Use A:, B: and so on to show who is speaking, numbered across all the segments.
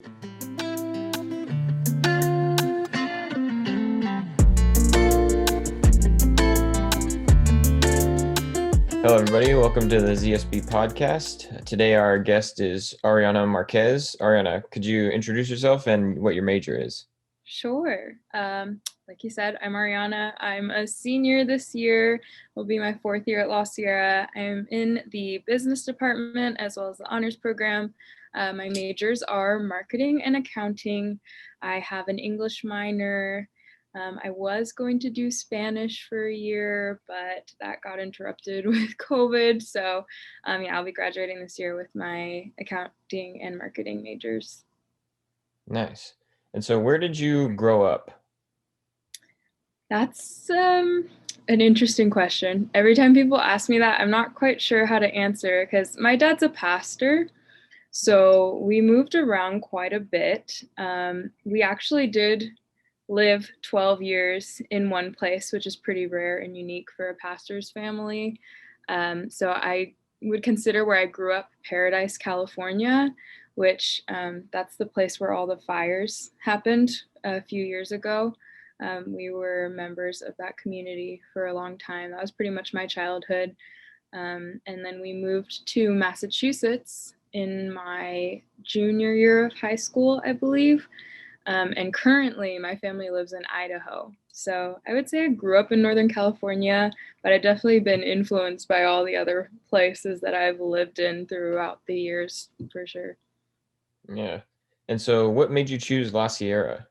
A: Hello, everybody. Welcome to the ZSB podcast. Today, our guest is Ariana Marquez. Ariana, could you introduce yourself and what your major is?
B: Sure. Like you said, I'm Ariana. I'm a senior this year. Will be my fourth year at La Sierra. I'm in the business department as well as the honors program. My majors are marketing and accounting. I have an English minor. I was going to do Spanish for a year, but that got interrupted with COVID. So I'll be graduating this year with my accounting and marketing majors.
A: Nice. And so where did you grow up?
B: That's an interesting question. Every time people ask me that, I'm not quite sure how to answer because my dad's a pastor. So we moved around quite a bit. We actually did live 12 years in one place, which is pretty rare and unique for a pastor's family. So I would consider where I grew up Paradise, California, which that's the place where all the fires happened a few years ago. We were members of that community for a long time. That was pretty much my childhood. And then we moved to Massachusetts in my junior year of high school, I believe. And currently my family lives in Idaho. So I would say I grew up in Northern California, but I've definitely been influenced by all the other places that I've lived in throughout the years, for sure.
A: Yeah. And so what made you choose La Sierra?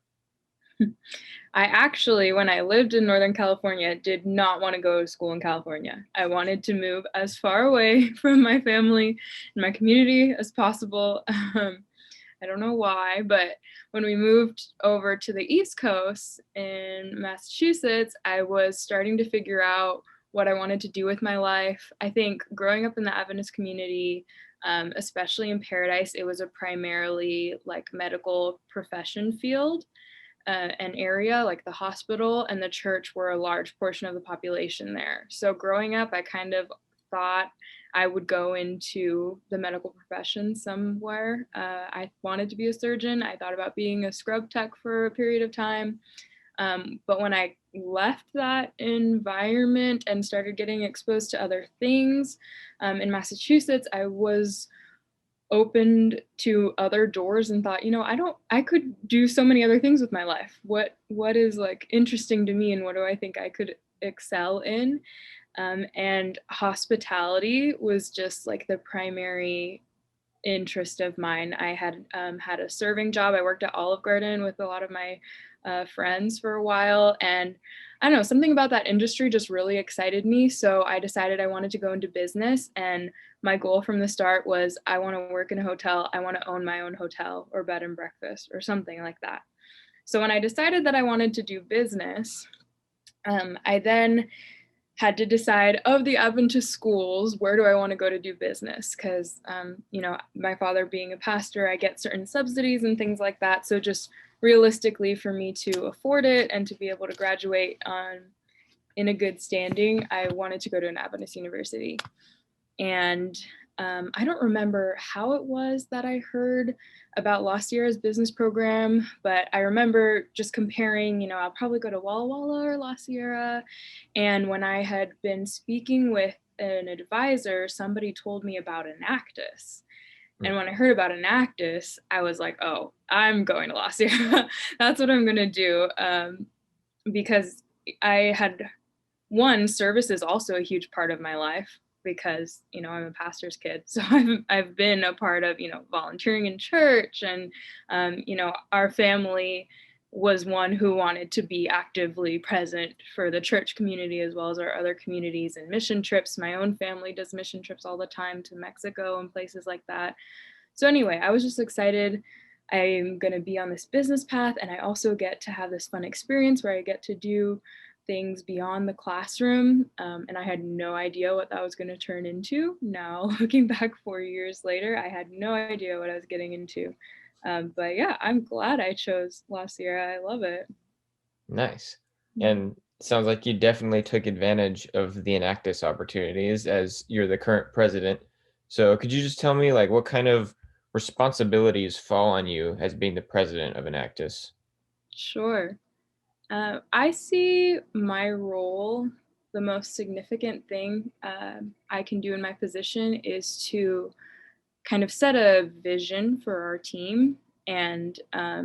B: I actually, when I lived in Northern California, did not want to go to school in California. I wanted to move as far away from my family and my community as possible. I don't know why, but when we moved over to the East Coast in Massachusetts, I was starting to figure out what I wanted to do with my life. I think growing up in the Adventist community, especially in Paradise, it was a primarily like medical profession field. An area like the hospital and the church were a large portion of the population there. So growing up, I kind of thought I would go into the medical profession somewhere. I wanted to be a surgeon. I thought about being a scrub tech for a period of time. But when I left that environment and started getting exposed to other things in Massachusetts, I was opened to other doors and thought, I could do so many other things with my life. What is like interesting to me and what do I think I could excel in? And hospitality was just like the primary interest of mine. I had had a serving job. I worked at Olive Garden with a lot of my friends for a while. And I don't know, something about that industry just really excited me. So I decided I wanted to go into business. And my goal from the start was I want to work in a hotel. I want to own my own hotel or bed and breakfast or something like that. So when I decided that I wanted to do business, I then had to decide of the Adventist schools, where do I want to go to do business? Because, my father being a pastor, I get certain subsidies and things like that. So just realistically for me to afford it and to be able to graduate in a good standing, I wanted to go to an Adventist university. And I don't remember how it was that I heard about La Sierra's business program, but I remember just comparing, I'll probably go to Walla Walla or La Sierra. And when I had been speaking with an advisor, somebody told me about Enactus. And when I heard about Enactus, I was like, oh, I'm going to La Sierra. That's what I'm going to do. Because I had, service is also a huge part of my life because, I'm a pastor's kid. So I've been a part of, volunteering in church and, our family was one who wanted to be actively present for the church community as well as our other communities and mission trips. My own family does mission trips all the time to Mexico and places like that. So anyway, I was just excited. I'm going to be on this business path and I also get to have this fun experience where I get to do things beyond the classroom. And I had no idea what that was going to turn into. Now, looking back 4 years later, I had no idea what I was getting into. But yeah, I'm glad I chose La Sierra. I love it.
A: Nice. And sounds like you definitely took advantage of the Enactus opportunities as you're the current president. So could you just tell me like what kind of responsibilities fall on you as being the president of Enactus?
B: Sure. I see my role, the most significant thing I can do in my position is to kind of set a vision for our team and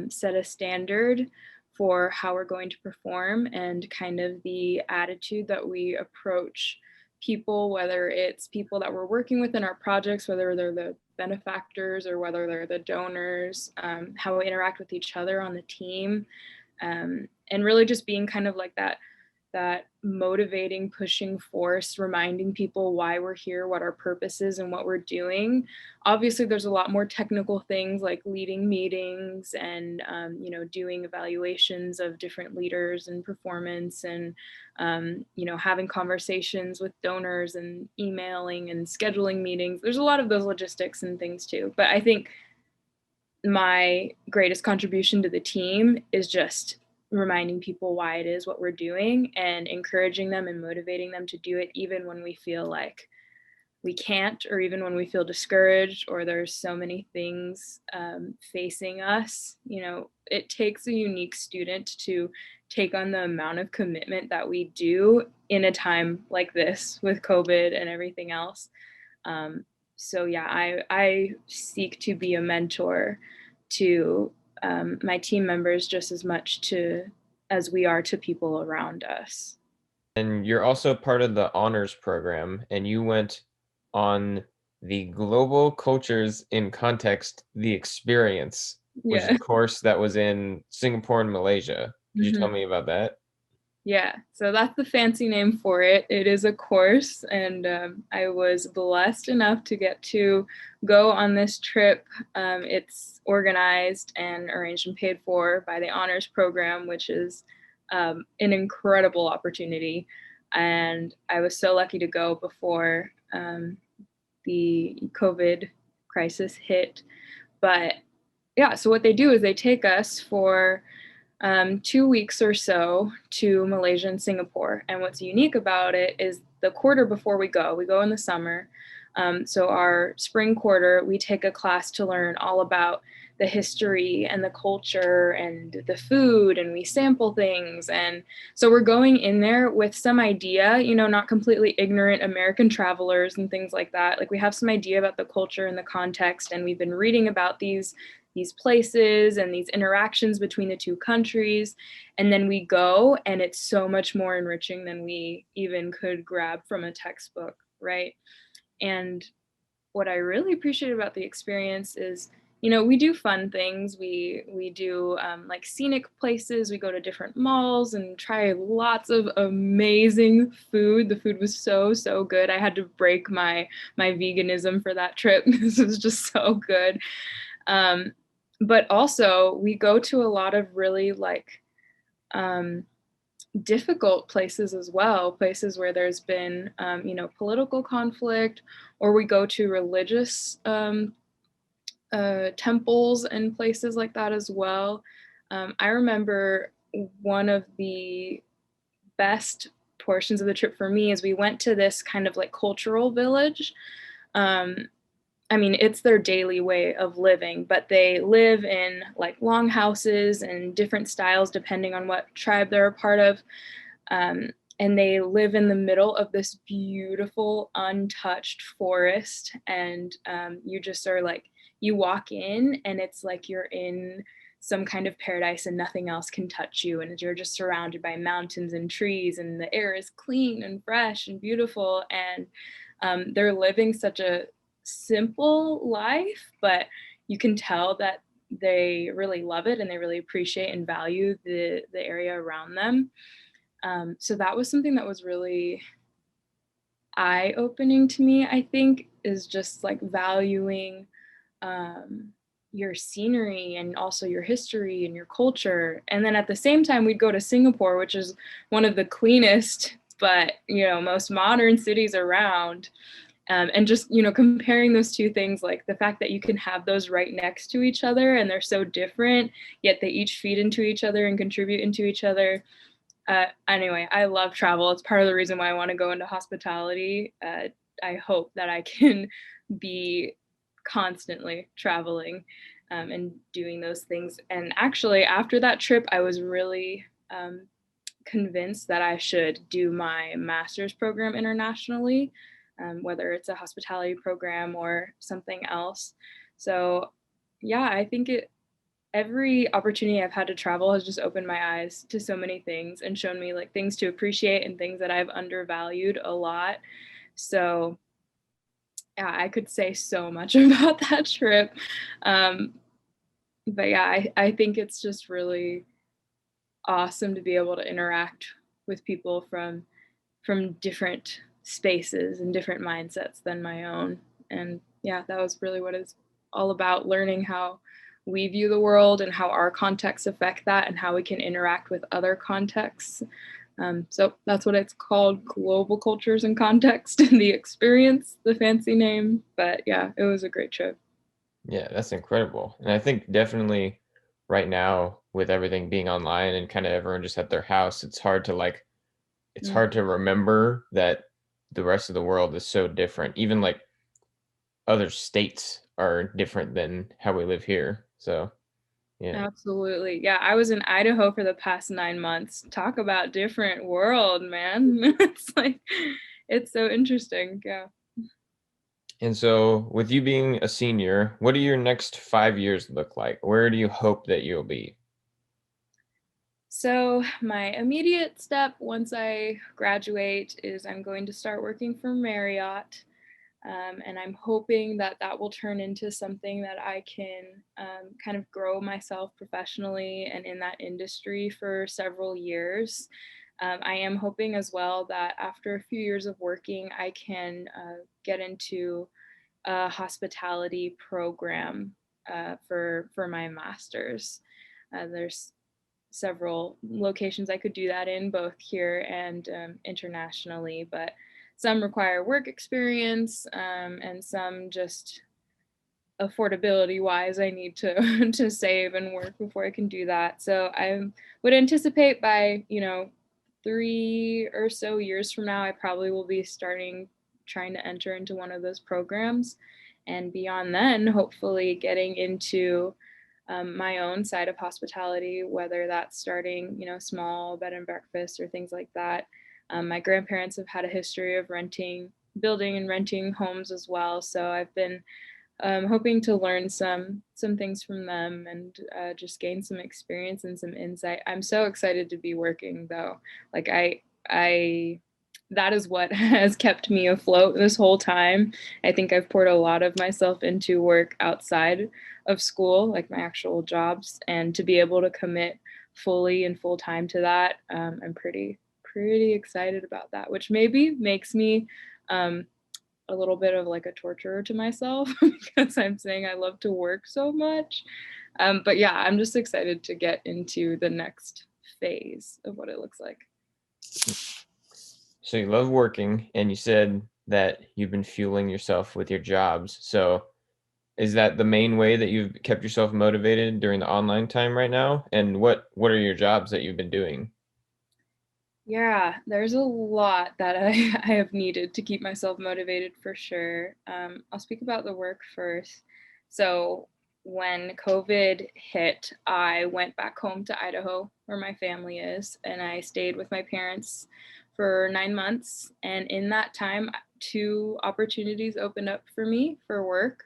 B: set a standard for how we're going to perform and kind of the attitude that we approach people, whether it's people that we're working with in our projects, whether they're the benefactors or whether they're the donors, how we interact with each other on the team, and really just being kind of like that motivating, pushing force, reminding people why we're here, what our purpose is, and what we're doing. Obviously, there's a lot more technical things like leading meetings and doing evaluations of different leaders and performance, and having conversations with donors and emailing and scheduling meetings. There's a lot of those logistics and things too. But I think my greatest contribution to the team is just reminding people why it is what we're doing and encouraging them and motivating them to do it even when we feel like we can't, or even when we feel discouraged or there's so many things facing us. It takes a unique student to take on the amount of commitment that we do in a time like this with COVID and everything else. So yeah, I seek to be a mentor to my team members just as much as we are to people around us.
A: And you're also part of the honors program, and you went on the Global Cultures in Context, the Experience, which is
B: Yeah.
A: a course that was in Singapore and Malaysia. Could you tell
B: Mhm.
A: me about that?
B: Yeah, so that's the fancy name for it. It is a course, and I was blessed enough to get to go on this trip. It's organized and arranged and paid for by the honors program, which is an incredible opportunity. And I was so lucky to go before the COVID crisis hit. But yeah, so what they do is they take us for 2 weeks or so to Malaysia and Singapore. And what's unique about it is the quarter before we go in the summer. So our spring quarter, we take a class to learn all about the history and the culture and the food, and we sample things. And so we're going in there with some idea, not completely ignorant American travelers and things like that. Like, we have some idea about the culture and the context, and we've been reading about these places and these interactions between the two countries. And then we go, and it's so much more enriching than we even could grab from a textbook, right? And what I really appreciate about the experience is, we do fun things. We do like scenic places. We go to different malls and try lots of amazing food. The food was so good. I had to break my veganism for that trip. This was just so good. But also, we go to a lot of really difficult places as well, places where there's been political conflict, or we go to religious temples and places like that as well. I remember one of the best portions of the trip for me is we went to this kind of like cultural village. It's their daily way of living, but they live in like long houses and different styles depending on what tribe they're a part of. And they live in the middle of this beautiful, untouched forest. And you just are like, you walk in and it's like you're in some kind of paradise and nothing else can touch you. And you're just surrounded by mountains and trees, and the air is clean and fresh and beautiful. And they're living such a simple life, but you can tell that they really love it and they really appreciate and value the area around them. So that was something that was really eye-opening to me, I think, is just like valuing your scenery and also your history and your culture. And then at the same time, we'd go to Singapore, which is one of the cleanest but most modern cities around. And just comparing those two things, like the fact that you can have those right next to each other and they're so different, yet they each feed into each other and contribute into each other. Anyway, I love travel. It's part of the reason why I want to go into hospitality. I hope that I can be constantly traveling and doing those things. And actually, after that trip, I was really convinced that I should do my master's program internationally, whether it's a hospitality program or something else. So, yeah, I think every opportunity I've had to travel has just opened my eyes to so many things and shown me like things to appreciate and things that I've undervalued a lot. So, yeah, I could say so much about that trip. Um, but yeah, I think it's just really awesome to be able to interact with people from different spaces and different mindsets than my own. And yeah, that was really what it's all about, learning how we view the world and how our contexts affect that and how we can interact with other contexts. So that's what it's called, global cultures and context, the experience, the fancy name. But yeah, it was a great trip.
A: Yeah, that's incredible. And I think definitely right now with everything being online and kind of everyone just at their house, it's
B: Mm,
A: hard to remember that the rest of the world is so different. Even like other states are different than how we live here. So, yeah.
B: absolutely. Yeah, I was in Idaho for the past 9 months. Talk about different world, man. It's like, it's so interesting. Yeah.
A: And so, with you being a senior, what do your next 5 years look like? Where do you hope that you'll be?
B: So, my immediate step once I graduate is I'm going to start working for Marriott. And I'm hoping that that will turn into something that I can kind of grow myself professionally and in that industry for several years. I am hoping as well that after a few years of working, I can get into a hospitality program for my master's. There's several locations I could do that in, both here and internationally. But some require work experience, and some just affordability wise, I need to to save and work before I can do that. So I would anticipate by 3 or so years from now, I probably will be starting trying to enter into one of those programs, and beyond then, hopefully getting into my own side of hospitality, whether that's starting, small bed and breakfast or things like that. My grandparents have had a history of building and renting homes as well. So I've been hoping to learn some things from them and just gain some experience and some insight. I'm so excited to be working though. Like I that is what has kept me afloat this whole time. I think I've poured a lot of myself into work outside of school, like my actual jobs, and to be able to commit fully and full time to that, I'm pretty excited about that, which maybe makes me um, a little bit of like a torturer to myself because I'm saying I love to work so much. But yeah, I'm just excited to get into the next phase of what it looks like.
A: So, you love working, and you said that you've been fueling yourself with your jobs. So, is that the main way that you've kept yourself motivated during the online time right now? And what are your jobs that you've been doing?
B: Yeah, there's a lot that I have needed to keep myself motivated for sure. I'll speak about the work first. So, when COVID hit, I went back home to Idaho, where my family is, and I stayed with my parents for 9 months. And in that time, two opportunities opened up for me for work.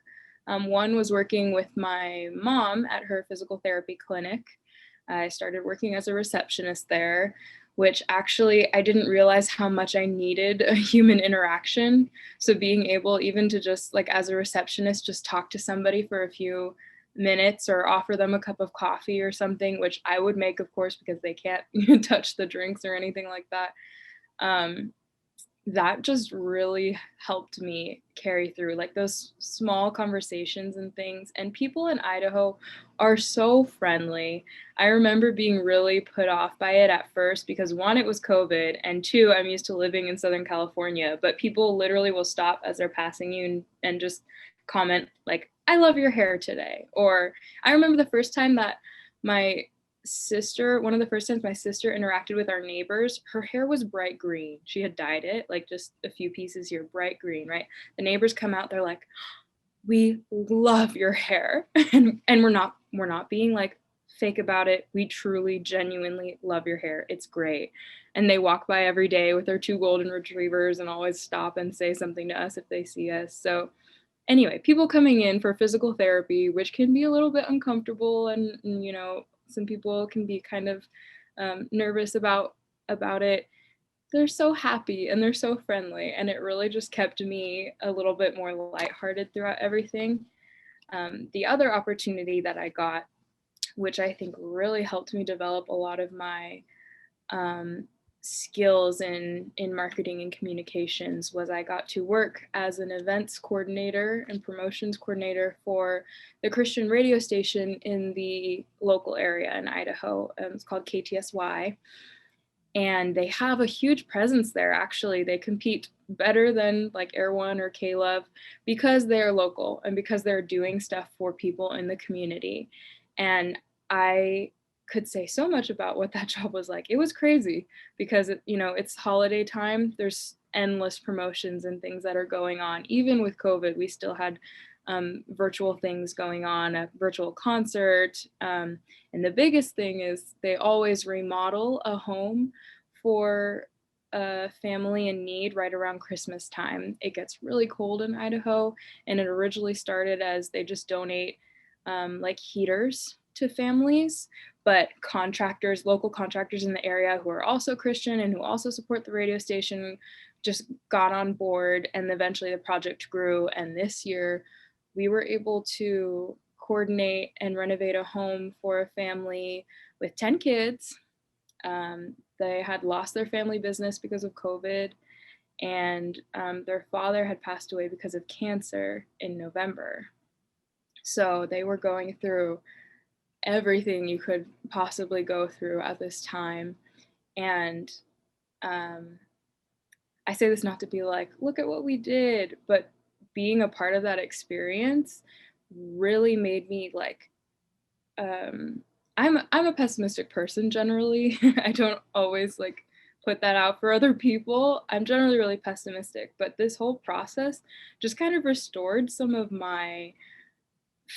B: One was working with my mom at her physical therapy clinic. I started working as a receptionist there, which actually I didn't realize how much I needed a human interaction. So being able even to just like as a receptionist, just talk to somebody for a few minutes or offer them a cup of coffee or something, which I would make, of course, because they can't touch the drinks or anything like that. Um, that just really helped me carry through like those small conversations and things. And people in Idaho are so friendly. I remember being really put off by it at first because one, it was COVID, and two, I'm used to living in Southern California, but people literally will stop as they're passing you and just comment like, I love your hair today. Or I remember the first time that my one of the first times my sister interacted with our neighbors, her hair was bright green. She had dyed it, like just a few pieces here, bright green, right? The neighbors come out, they're like, we love your hair. And we're not being like fake about it. We truly genuinely love your hair. It's great. And they walk by every day with their two golden retrievers and always stop and say something to us if they see us. So anyway, people coming in for physical therapy, which can be a little bit uncomfortable, and you know, some people can be kind of nervous about it. They're so happy and they're so friendly, and it really just kept me a little bit more lighthearted throughout everything. The other opportunity that I got, which I think really helped me develop a lot of my um, skills in marketing and communications, was I got to work as an events coordinator and promotions coordinator for the Christian radio station in the local area in Idaho. It's called KTSY, and they have a huge presence there. Actually, they compete better than like Air One or K-Love because they're local and because they're doing stuff for people in the community. And I could say so much about what that job was like. It was crazy because you know, it's holiday time. There's endless promotions and things that are going on. Even with COVID, we still had virtual things going on, a virtual concert. And the biggest thing is they always remodel a home for a family in need right around Christmas time. It gets really cold in Idaho, and it originally started as they just donate like heaters to families, but contractors, local contractors in the area who are also Christian and who also support the radio station, just got on board, and eventually the project grew. And this year we were able to coordinate and renovate a home for a family with 10 kids. They had lost their family business because of COVID, and their father had passed away because of cancer in November. So they were going through everything you could possibly go through at this time. And um, I say this not to be like, look at what we did, but being a part of that experience really made me like, um, I'm a pessimistic person generally. I don't always like put that out for other people. I'm generally really pessimistic, but this whole process just kind of restored some of my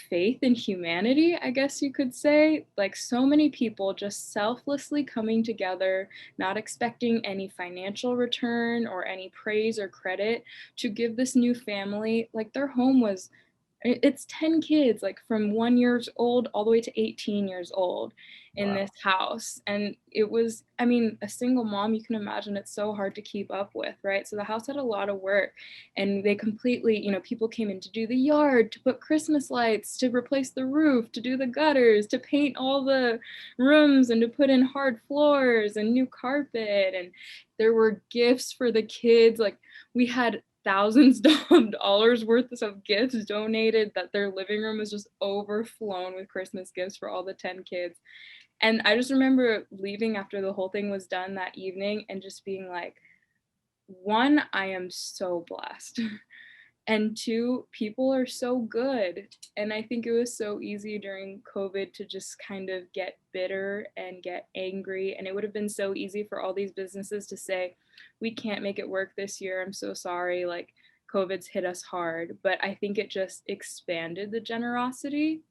B: faith in humanity, I guess you could say. Like so many people just selflessly coming together, not expecting any financial return or any praise or credit, to give this new family, like their home was, it's 10 kids, like from 1 years old all the way to 18 years old in
A: Wow.
B: this house. And it was, I mean, a single mom, you can imagine it's so hard to keep up with, right? So the house had a lot of work, and they completely, you know, people came in to do the yard, to put Christmas lights, to replace the roof, to do the gutters, to paint all the rooms, and to put in hard floors and new carpet. And there were gifts for the kids. Like we had thousands of dollars worth of gifts donated, that their living room was just overflown with Christmas gifts for all the 10 kids. And I just remember leaving after the whole thing was done that evening and just being like, one, I am so blessed. And two, people are so good. And I think it was so easy during COVID to just kind of get bitter and get angry. And it would have been so easy for all these businesses to say, we can't make it work this year. I'm so sorry. Like, COVID's hit us hard. But I think it just expanded the generosity.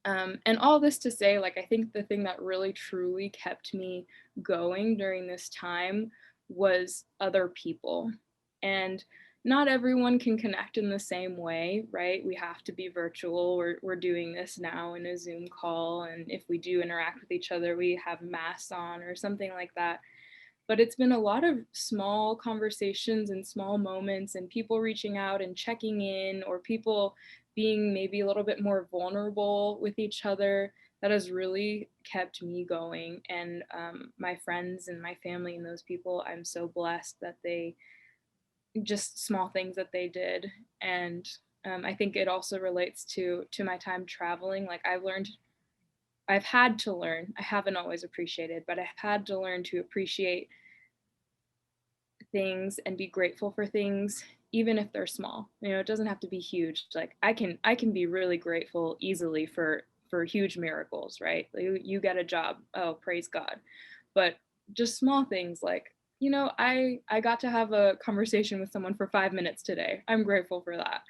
B: And all this to say, like, I think the thing that really truly kept me going during this time was other people. And not everyone can connect in the same way, right? We have to be virtual. We're doing this now in a Zoom call. And if we do interact with each other, we have masks on or something like that. But it's been a lot of small conversations and small moments, and people reaching out and checking in, or people being maybe a little bit more vulnerable with each other, that has really kept me going. And my friends and my family and those people, I'm so blessed that they, just small things that they did. And I think it also relates to my time traveling. Like I've had to learn, I haven't always appreciated, but I've had to learn to appreciate things and be grateful for things, even if they're small. You know, it doesn't have to be huge. Like I can be really grateful easily for huge miracles, right? Like you get a job, oh, praise God. But just small things like, you know, I got to have a conversation with someone for 5 minutes today, I'm grateful for that.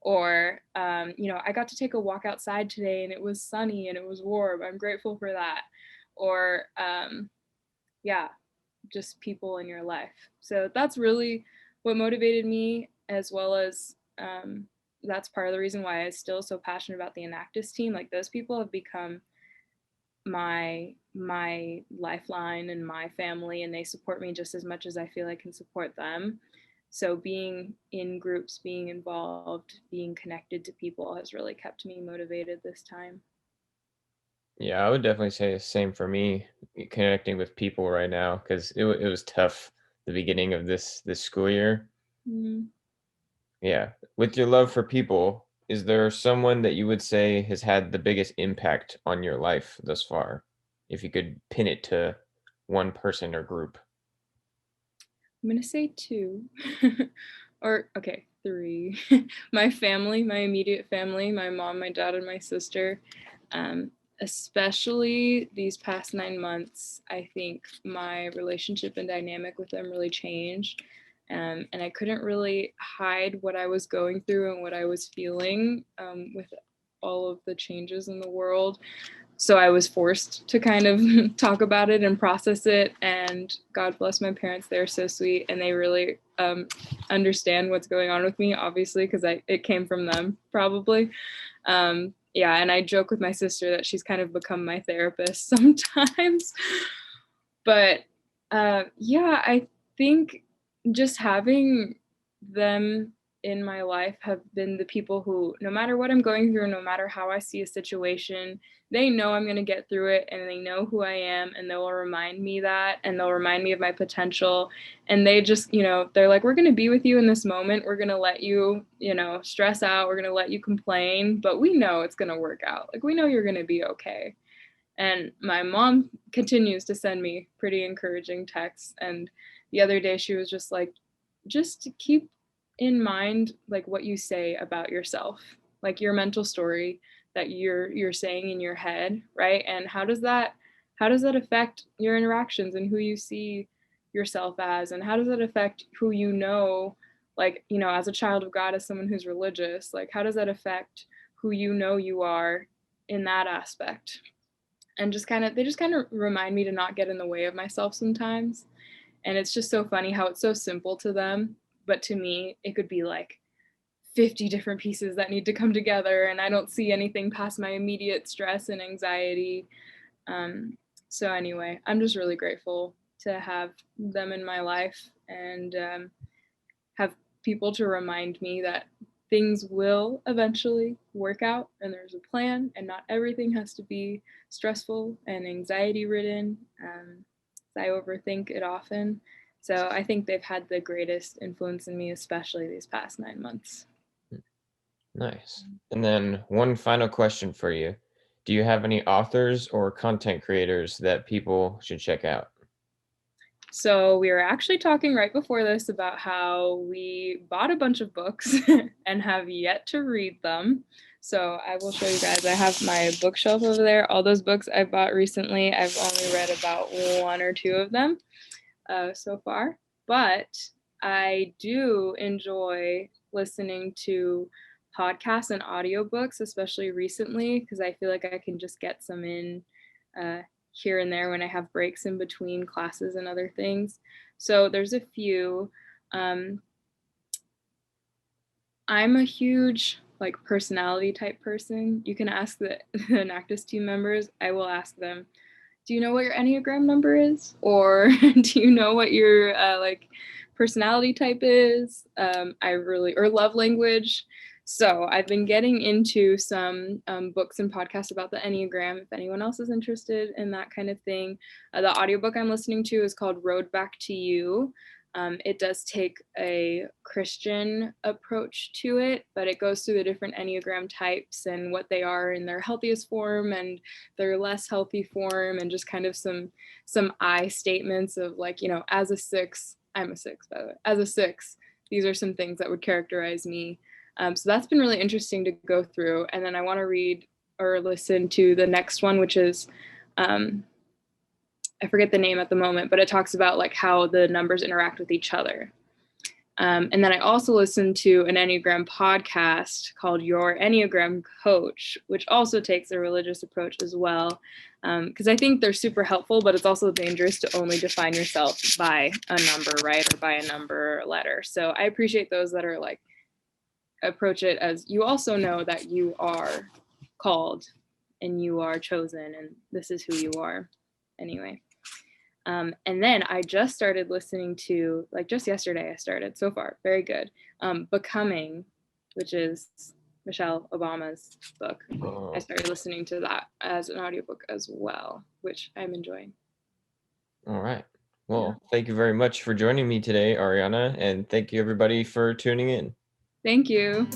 B: Or, I got to take a walk outside today and it was sunny and it was warm. I'm grateful for that. Or, yeah, just people in your life. So that's really what motivated me, as well as that's part of the reason why I'm still so passionate about the Enactus team. Like, those people have become my lifeline and my family, and they support me just as much as I feel I can support them. So being in groups, being involved, being connected to people has really kept me motivated this time.
A: Yeah, I would definitely say the same for me, connecting with people right now, because it was tough the beginning of this school year.
B: Mm.
A: Yeah. With your love for people, is there someone that you would say has had the biggest impact on your life thus far? If you could pin it to one person or group.
B: I'm gonna say two, or okay, three. My family, my immediate family, my mom, my dad, and my sister. Um, Especially these past 9 months, I think my relationship and dynamic with them really changed. And I couldn't really hide what I was going through and what I was feeling with all of the changes in the world. So I was forced to kind of talk about it and process it. And God bless my parents; they're so sweet, and they really understand what's going on with me. Obviously, because it came from them, probably. Yeah, and I joke with my sister that she's kind of become my therapist sometimes. But yeah, I think just having them in my life have been the people who, no matter what I'm going through, no matter how I see a situation, they know I'm going to get through it, and they know who I am, and they will remind me that, and they'll remind me of my potential. And they just, they're like, we're going to be with you in this moment. We're going to let you, stress out. We're going to let you complain, but we know it's going to work out. Like, we know you're going to be okay. And my mom continues to send me pretty encouraging texts. And the other day she was just like, just keep in mind like what you say about yourself, like your mental story that you're saying in your head, right? And how does that affect your interactions and who you see yourself as, and how does that affect who like, as a child of God, as someone who's religious, like how does that affect who you are in that aspect? And they just kind of remind me to not get in the way of myself sometimes. And it's just so funny how it's so simple to them, but to me it could be like 50 different pieces that need to come together, and I don't see anything past my immediate stress and anxiety. So anyway, I'm just really grateful to have them in my life, and have people to remind me that things will eventually work out and there's a plan, and not everything has to be stressful and anxiety ridden. I overthink it often. So I think they've had the greatest influence in me, especially these past 9 months.
A: Nice. And then one final question for you. Do you have any authors or content creators that people should check out?
B: So we were actually talking right before this about how we bought a bunch of books and have yet to read them. So I will show you guys. I have my bookshelf over there. All those books I bought recently, I've only read about one or two of them so far. But I do enjoy listening to podcasts and audiobooks, especially recently, because I feel like I can just get some in uh, here and there when I have breaks in between classes and other things. So there's a few. Um, I'm a huge like personality type person. You can ask the Enactus team members. I will ask them, do you know what your Enneagram number is? Or do you know what your like personality type is? Or love language. So I've been getting into some books and podcasts about the Enneagram, if anyone else is interested in that kind of thing. The audiobook I'm listening to is called Road Back to You. It does take a Christian approach to it, but it goes through the different Enneagram types and what they are in their healthiest form and their less healthy form, and just kind of some I statements of like, as a six, I'm a six, by the way, as a six, these are some things that would characterize me. So that's been really interesting to go through. And then I want to read or listen to the next one, which is I forget the name at the moment, but it talks about like how the numbers interact with each other. And then I also listened to an Enneagram podcast called Your Enneagram Coach, which also takes a religious approach as well. Because I think they're super helpful, but it's also dangerous to only define yourself by a number, right? Or by a number or letter. So I appreciate those that are like, approach it as you also know that you are called and you are chosen and this is who you are anyway. And then I just started listening to, like just yesterday I started, so far, very good, Becoming, which is Michelle Obama's book. I started listening to that as an audiobook as well, which I'm enjoying.
A: All right. Well, thank you very much for joining me today, Ariana, and thank you everybody for tuning in.
B: Thank you.